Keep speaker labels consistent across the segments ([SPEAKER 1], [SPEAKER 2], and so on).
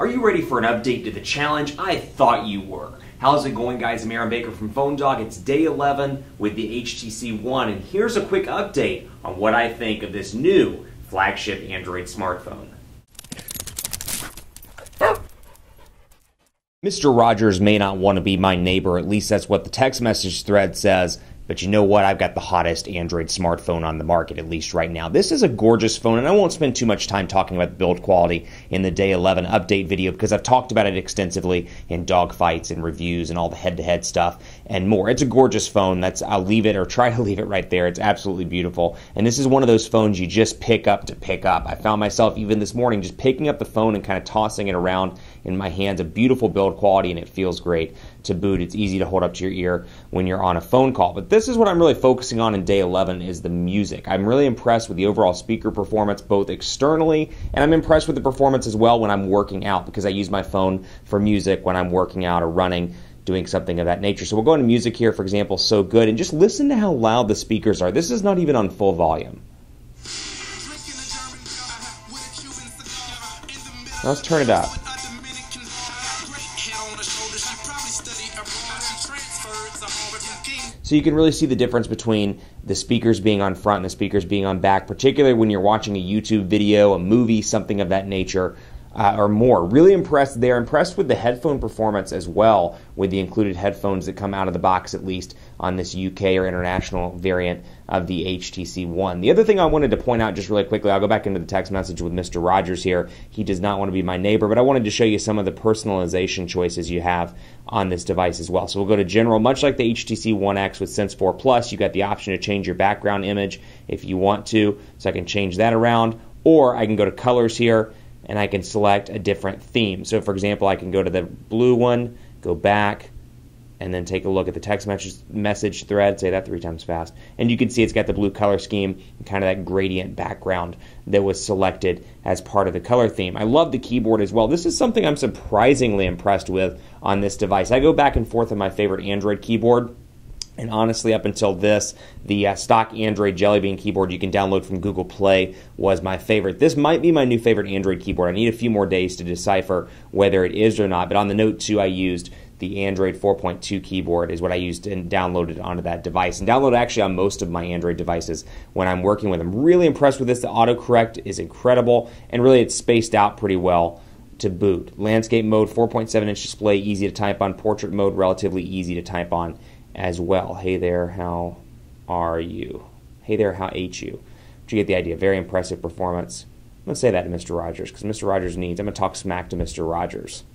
[SPEAKER 1] Are you ready for an update to the challenge? I thought you were. How's it going, guys? I'm Aaron Baker from Phone Dog. It's day 11 with the HTC One, and here's a quick update on what I think of this new flagship Android smartphone. Mr. Rogers may not want to be my neighbor, at least that's what the text message thread says. But you know what? I've got the hottest Android smartphone on the market, at least right now. This is a gorgeous phone, and I won't spend too much time talking about the build quality in the Day 11 update video because I've talked about it extensively in dogfights and reviews and all the head-to-head stuff and more. It's a gorgeous phone. I'll leave it or try to leave it right there. It's absolutely beautiful. And this is one of those phones you just pick up to pick up. I found myself even this morning just picking up the phone and kind of tossing it around in my hands. A beautiful build quality, and it feels great to boot. It's easy to hold up to your ear when you're on a phone call. But this is what I'm really focusing on in day 11 is the music. I'm really impressed with the overall speaker performance, both externally, and I'm impressed with the performance as well when I'm working out, because I use my phone for music when I'm working out or running, doing something of that nature. So we'll go into music here, for example, So Good, and just listen to how loud the speakers are. This is not even on full volume. Now let's turn it up. So you can really see the difference between the speakers being on front and the speakers being on back, particularly when you're watching a YouTube video, a movie, something of that nature, or more. Really impressed. They're impressed with the headphone performance as well, with the included headphones that come out of the box, at least on this UK or international variant of the HTC One. The other thing I wanted to point out just really quickly, I'll go back into the text message with Mr. Rogers here. He does not want to be my neighbor, but I wanted to show you some of the personalization choices you have on this device as well. So we'll go to General. Much like the HTC One X with Sense 4 Plus, you got the option to change your background image if you want to. So I can change that around, or I can go to Colors here, and I can select a different theme. So for example, I can go to the blue one, go back, and then take a look at the text message thread, say that 3 times fast, and you can see it's got the blue color scheme and kind of that gradient background that was selected as part of the color theme. I love the keyboard as well. This is something I'm surprisingly impressed with on this device. I go back and forth on my favorite Android keyboard. And honestly, up until this, the stock Android Jelly Bean keyboard you can download from Google Play was my favorite. This might be my new favorite Android keyboard. I need a few more days to decipher whether it is or not. But on the Note 2, I used the Android 4.2 keyboard is what I used and downloaded onto that device. And downloaded actually on most of my Android devices when I'm working with them. Really impressed with this. The autocorrect is incredible. And really, it's spaced out pretty well to boot. Landscape mode, 4.7-inch display, easy to type on. Portrait mode, relatively easy to type on as well. Hey there, how are you? Hey there, how ate you? But you get the idea. Very impressive performance. I'm going to say that to Mr. Rogers because Mr. Rogers needs. I'm going to talk smack to Mr. Rogers.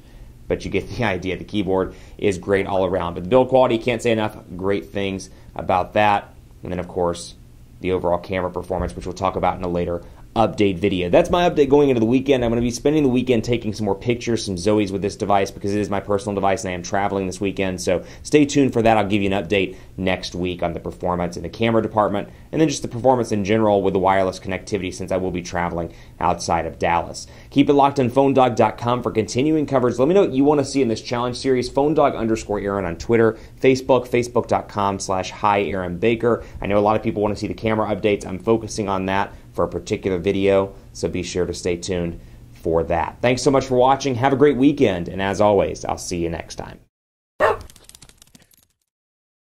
[SPEAKER 1] But you get the idea. The keyboard is great all around. But the build quality, can't say enough great things about that. And then, of course, the overall camera performance, which we'll talk about in a later update video. That's my update going into the weekend. I'm going to be spending the weekend taking some more pictures, some Zoes with this device because it is my personal device and I am traveling this weekend. So stay tuned for that. I'll give you an update next week on the performance in the camera department and then just the performance in general with the wireless connectivity since I will be traveling outside of Dallas. Keep it locked on PhoneDog.com for continuing coverage. Let me know what you want to see in this challenge series. PhoneDog_Aaron on Twitter, Facebook, Facebook.com/HiAaronBaker. I know a lot of people want to see the camera updates. I'm focusing on that for a particular video, so be sure to stay tuned for that. Thanks so much for watching. Have a great weekend, and as always, I'll see you next time.